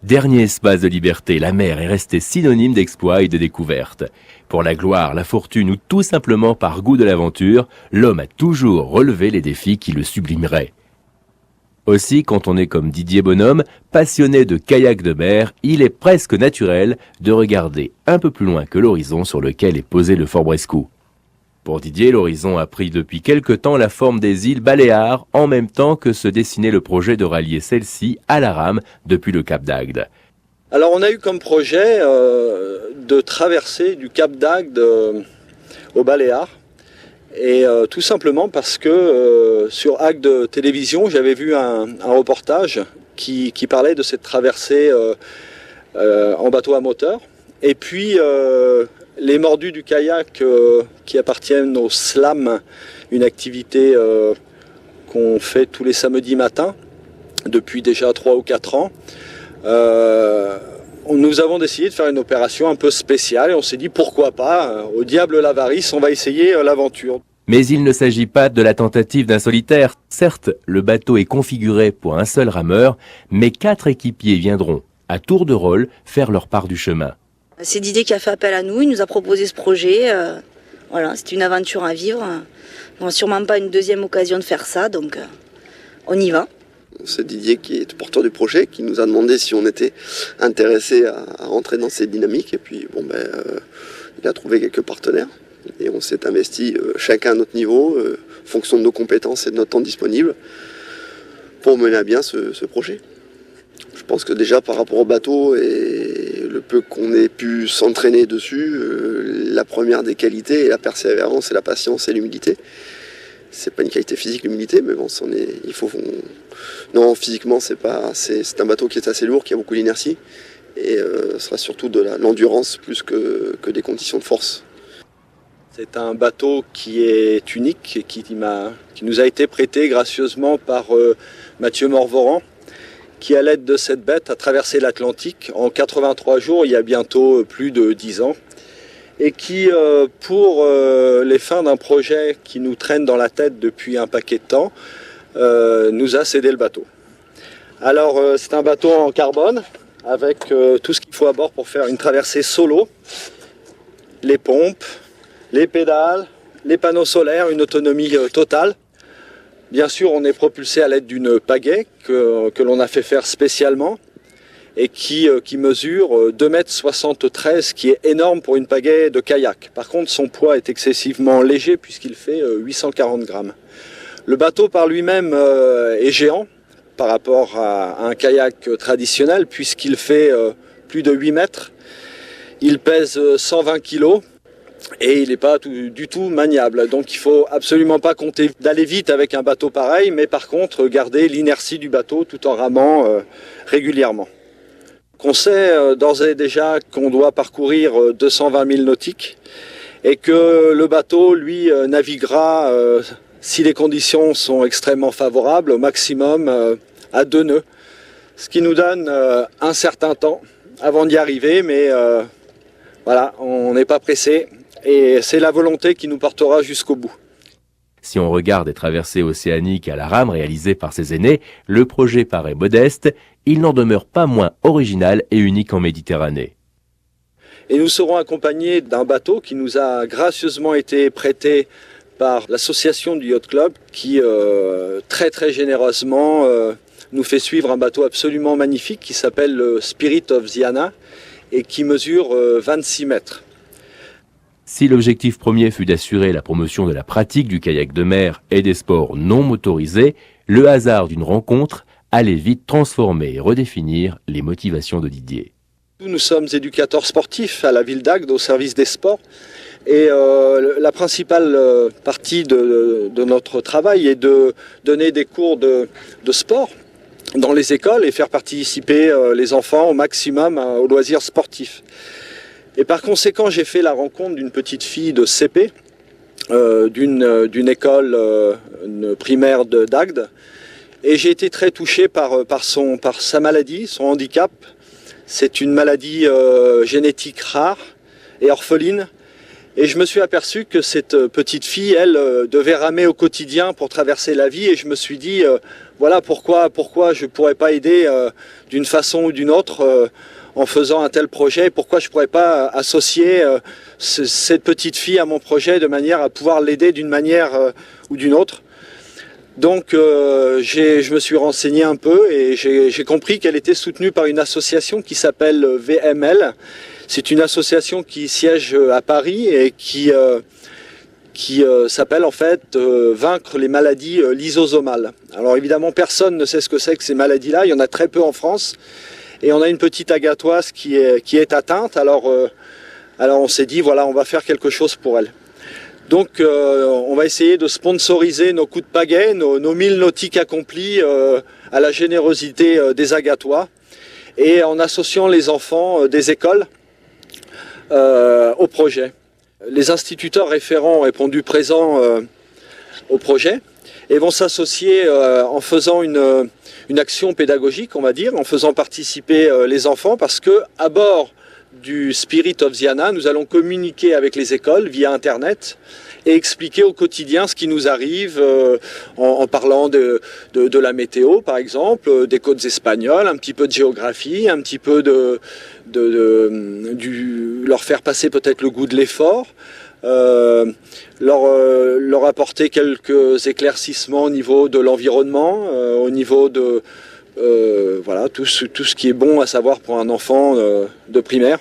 Dernier espace de liberté, la mer est restée synonyme d'exploit et de découverte. Pour la gloire, la fortune ou tout simplement par goût de l'aventure, l'homme a toujours relevé les défis qui le sublimeraient. Aussi, quand on est comme Didier Bonhomme, passionné de kayak de mer, il est presque naturel de regarder un peu plus loin que l'horizon sur lequel est posé le Fort Brescou. Pour Didier, l'horizon a pris depuis quelque temps la forme des îles Baléares, en même temps que se dessinait le projet de rallier celle-ci à la rame depuis le Cap d'Agde. Alors on a eu comme projet de traverser du Cap d'Agde aux Baléares, et tout simplement parce que sur Agde Télévision, j'avais vu un reportage qui parlait de cette traversée en bateau à moteur, et puis les mordus du kayak qui appartiennent au slam, une activité qu'on fait tous les samedis matins depuis déjà 3 ou 4 ans. Nous avons décidé de faire une opération un peu spéciale et on s'est dit pourquoi pas, au diable l'avarice, on va essayer l'aventure. Mais il ne s'agit pas de la tentative d'un solitaire. Certes, le bateau est configuré pour un seul rameur, mais 4 équipiers viendront, à tour de rôle, faire leur part du chemin. C'est Didier qui a fait appel à nous, il nous a proposé ce projet. Voilà, c'est une aventure à vivre. On n'a sûrement pas une deuxième occasion de faire ça, donc on y va. C'est Didier qui est porteur du projet, qui nous a demandé si on était intéressé à rentrer dans cette dynamique. Et puis, il a trouvé quelques partenaires. Et on s'est investi chacun à notre niveau, en fonction de nos compétences et de notre temps disponible, pour mener à bien ce projet. Je pense que déjà par rapport au bateau et le peu qu'on ait pu s'entraîner dessus, la première des qualités est la persévérance et la patience et l'humilité. C'est pas une qualité physique l'humilité, mais bon, non, physiquement c'est un bateau qui est assez lourd, qui a beaucoup d'inertie, et ce sera surtout de l'endurance plus que des conditions de force. C'est un bateau qui est unique et qui nous a été prêté gracieusement par Mathieu Morvoran, qui à l'aide de cette bête a traversé l'Atlantique en 83 jours, il y a bientôt plus de 10 ans, et qui, pour les fins d'un projet qui nous traîne dans la tête depuis un paquet de temps, nous a cédé le bateau. Alors c'est un bateau en carbone, avec tout ce qu'il faut à bord pour faire une traversée solo, les pompes, les pédales, les panneaux solaires, une autonomie totale. Bien sûr, on est propulsé à l'aide d'une pagaie que l'on a fait faire spécialement et qui mesure 2,73 m, ce qui est énorme pour une pagaie de kayak. Par contre, son poids est excessivement léger puisqu'il fait 840 grammes. Le bateau par lui-même est géant par rapport à un kayak traditionnel puisqu'il fait plus de 8 mètres. Il pèse 120 kg. Et il n'est pas du tout maniable, donc il ne faut absolument pas compter d'aller vite avec un bateau pareil, mais par contre garder l'inertie du bateau tout en ramant régulièrement. On sait d'ores et déjà qu'on doit parcourir 220 000 nautiques et que le bateau, lui, naviguera, si les conditions sont extrêmement favorables, au maximum à 2 nœuds, ce qui nous donne un certain temps avant d'y arriver, mais voilà, on n'est pas pressé. Et c'est la volonté qui nous portera jusqu'au bout. Si on regarde les traversées océaniques à la rame réalisées par ses aînés, le projet paraît modeste, il n'en demeure pas moins original et unique en Méditerranée. Et nous serons accompagnés d'un bateau qui nous a gracieusement été prêté par l'association du Yacht Club qui très très généreusement nous fait suivre un bateau absolument magnifique qui s'appelle le Spirit of Ziana et qui mesure 26 mètres. Si l'objectif premier fut d'assurer la promotion de la pratique du kayak de mer et des sports non motorisés, le hasard d'une rencontre allait vite transformer et redéfinir les motivations de Didier. Nous sommes éducateurs sportifs à la ville d'Agde au service des sports et la principale partie de notre travail est de donner des cours de sport dans les écoles et faire participer les enfants au maximum aux loisirs sportifs. Et par conséquent, j'ai fait la rencontre d'une petite fille de CP, d'une école primaire d'Agde, et j'ai été très touché par sa maladie, son handicap, C'est une maladie génétique rare et orpheline. Et je me suis aperçu que cette petite fille, elle, devait ramer au quotidien pour traverser la vie. Et je me suis dit, voilà pourquoi je ne pourrais pas aider d'une façon ou d'une autre en faisant un tel projet. Pourquoi je ne pourrais pas associer cette petite fille à mon projet de manière à pouvoir l'aider d'une manière ou d'une autre. Donc je me suis renseigné un peu et j'ai compris qu'elle était soutenue par une association qui s'appelle VML. C'est une association qui siège à Paris et qui s'appelle en fait Vaincre les maladies lysosomales. Alors évidemment, personne ne sait ce que c'est que ces maladies-là. Il y en a très peu en France. Et on a une petite agatoise qui est atteinte. Alors on s'est dit, voilà, on va faire quelque chose pour elle. Donc on va essayer de sponsoriser nos coups de pagaie, nos 1000 nautiques accomplis à la générosité des Agatois et en associant les enfants des écoles au projet. Les instituteurs référents ont répondu présents au projet et vont s'associer en faisant une action pédagogique, on va dire, en faisant participer les enfants parce que à bord du Spirit of Ziana, nous allons communiquer avec les écoles via Internet et expliquer au quotidien ce qui nous arrive en parlant de la météo, par exemple, des côtes espagnoles, un petit peu de géographie, un petit peu leur faire passer peut-être le goût de l'effort, leur apporter quelques éclaircissements au niveau de l'environnement, au niveau de voilà, tout ce qui est bon à savoir pour un enfant de primaire.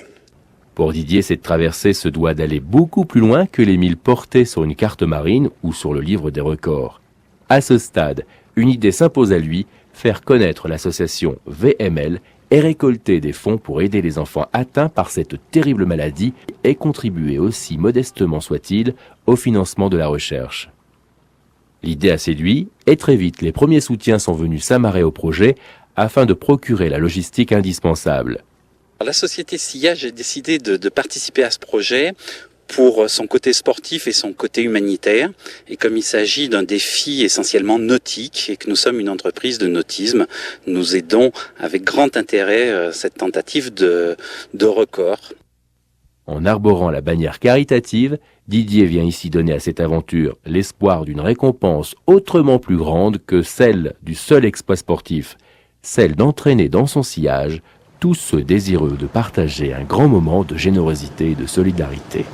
Pour Didier, cette traversée se doit d'aller beaucoup plus loin que les 1000 portés sur une carte marine ou sur le livre des records. À ce stade, une idée s'impose à lui, faire connaître l'association VML et récolter des fonds pour aider les enfants atteints par cette terrible maladie et contribuer aussi modestement soit-il au financement de la recherche. L'idée a séduit et très vite les premiers soutiens sont venus s'amarrer au projet afin de procurer la logistique indispensable. La société Sillage a décidé de participer à ce projet pour son côté sportif et son côté humanitaire. Et comme il s'agit d'un défi essentiellement nautique et que nous sommes une entreprise de nautisme, nous aidons avec grand intérêt cette tentative de record. En arborant la bannière caritative, Didier vient ici donner à cette aventure l'espoir d'une récompense autrement plus grande que celle du seul exploit sportif, celle d'entraîner dans son sillage tous ceux désireux de partager un grand moment de générosité et de solidarité.